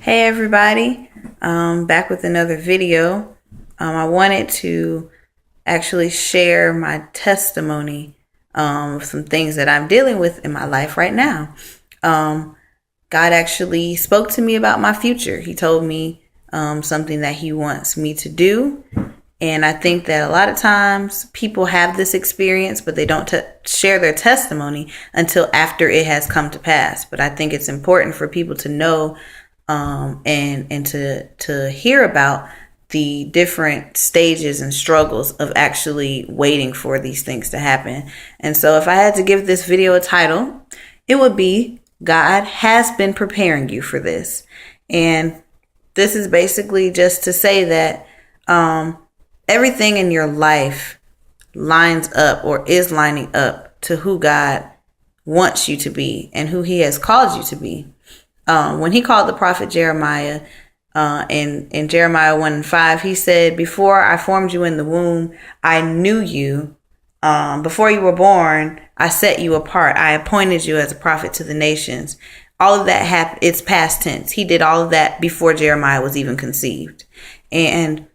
Hey everybody, back with another video. I wanted to actually share my testimony of some things that I'm dealing with in my life right now. Um, God actually spoke to me about my future. He told me something that He wants me to do. And I think that a lot of times people have this experience, but they don't share their testimony until after it has come to pass. But I think it's important for people to know and to hear about the different stages and struggles of actually waiting for these things to happen. And so if I had to give this video a title, it would be God has been preparing you for this. And this is basically just to say that everything in your life lines up or is lining up to who God wants you to be and who He has called you to be. When He called the prophet Jeremiah in Jeremiah 1:5, He said, "Before I formed you in the womb, I knew you. Before you were born, I set you apart. I appointed you as a prophet to the nations." All of that happened. It's past tense. He did all of that before Jeremiah was even conceived. And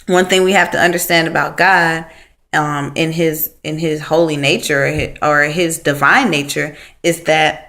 one thing we have to understand about God, in his holy nature or his divine nature, is that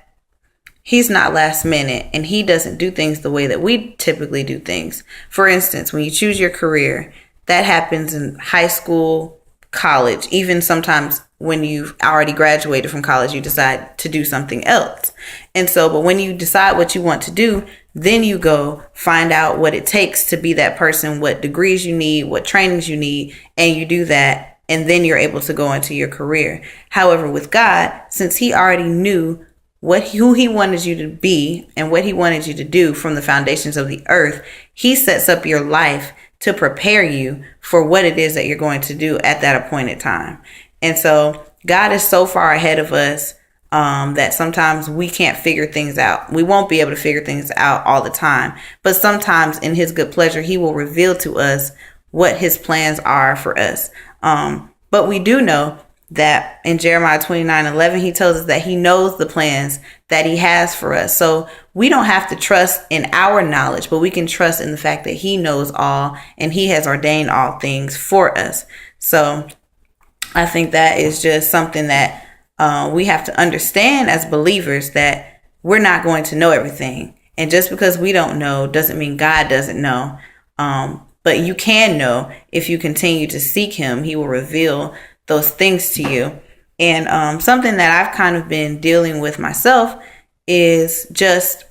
He's not last minute, and He doesn't do things the way that we typically do things. For instance, when you choose your career, that happens in high school, college, even sometimes when you've already graduated from college, you decide to do something else. And so, but when you decide what you want to do, then you go find out what it takes to be that person, what degrees you need, what trainings you need, and you do that, and then you're able to go into your career. However, with God, since He already knew who He wanted you to be and what He wanted you to do from the foundations of the earth, He sets up your life to prepare you for what it is that you're going to do at that appointed time. And so God is so far ahead of us that sometimes we can't figure things out. We won't be able to figure things out all the time, but sometimes in His good pleasure, He will reveal to us what His plans are for us. But we do know that in Jeremiah 29:11, He tells us that He knows the plans that He has for us. So we don't have to trust in our knowledge, but we can trust in the fact that He knows all and He has ordained all things for us. So I think that is just something that we have to understand as believers, that we're not going to know everything. And just because we don't know doesn't mean God doesn't know. But you can know if you continue to seek Him. He will reveal those things to you. And something that I've kind of been dealing with myself is just,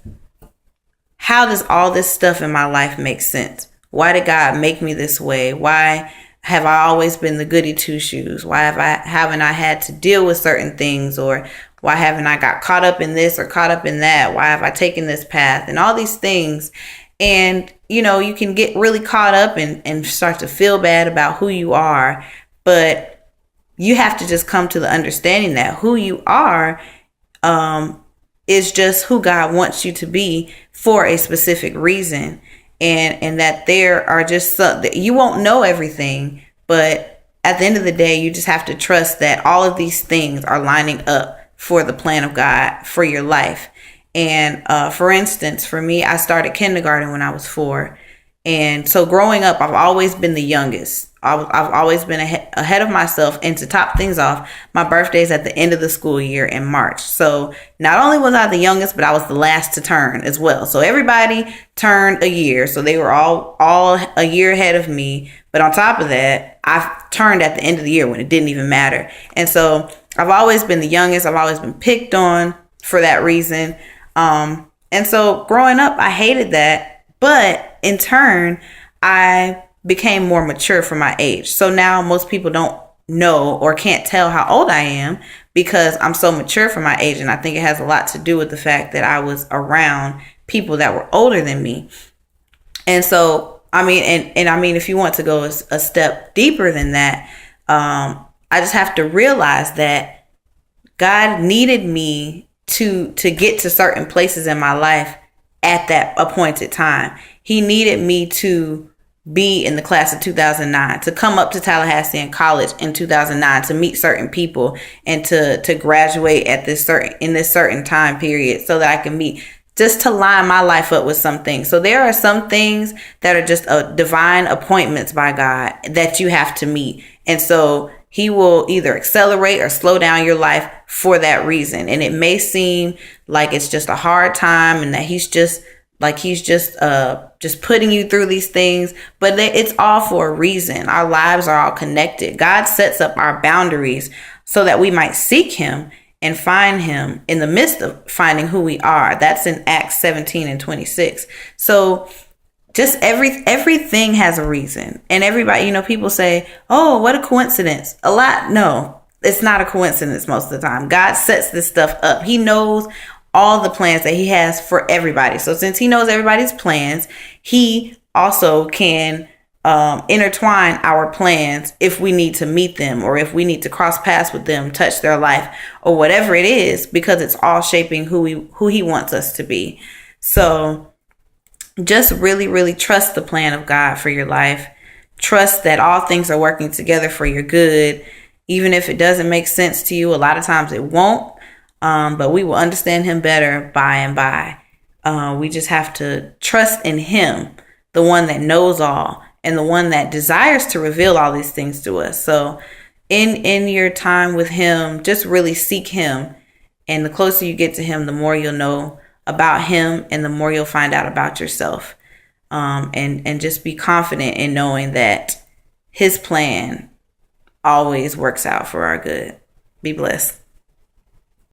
how does all this stuff in my life make sense? Why did God make me this way? Why have I always been the goody two shoes? Why haven't I had to deal with certain things? Or why haven't I got caught up in this or caught up in that? Why have I taken this path? And all these things. And, you can get really caught up and start to feel bad about who you are. But you have to just come to the understanding that who you are is just who God wants you to be for a specific reason. And that there are just some that you won't know everything, but at the end of the day, you just have to trust that all of these things are lining up for the plan of God for your life. And for instance, for me, I started kindergarten when I was 4. And so growing up, I've always been the youngest. I've always been ahead of myself. And to top things off, my birthday's at the end of the school year in March. So not only was I the youngest, but I was the last to turn as well. So everybody turned a year. So they were all a year ahead of me. But on top of that, I turned at the end of the year when it didn't even matter. And so I've always been the youngest. I've always been picked on for that reason. And so growing up, I hated that. But in turn, I became more mature for my age. So now most people don't know or can't tell how old I am because I'm so mature for my age. And I think it has a lot to do with the fact that I was around people that were older than me. And so, I mean, and I mean, if you want to go a step deeper than that, I just have to realize that God needed me to get to certain places in my life at that appointed time. He needed me to be in the class of 2009, to come up to Tallahassee in college in 2009, to meet certain people and to graduate at this certain time period so that I can just to line my life up with some things. So there are some things that are just divine appointments by God that you have to meet. And so he will either accelerate or slow down your life for that reason. And it may seem like it's just a hard time and that he's just putting you through these things, but it's all for a reason. Our lives are all connected. God sets up our boundaries so that we might seek him and find him in the midst of finding who we are. That's in Acts 17:26. So just everything has a reason. And everybody, people say, oh, what a coincidence. No, it's not a coincidence most of the time. God sets this stuff up. He knows all the plans that he has for everybody. So since he knows everybody's plans, he also can intertwine our plans if we need to meet them, or if we need to cross paths with them, touch their life, or whatever it is, because it's all shaping who he wants us to be. So just really, really trust the plan of God for your life. Trust that all things are working together for your good. Even if it doesn't make sense to you, a lot of times it won't. But we will understand him better by and by. We just have to trust in him, the one that knows all and the one that desires to reveal all these things to us. So in your time with him, just really seek him. And the closer you get to him, the more you'll know about him and the more you'll find out about yourself. And just be confident in knowing that his plan always works out for our good. Be blessed.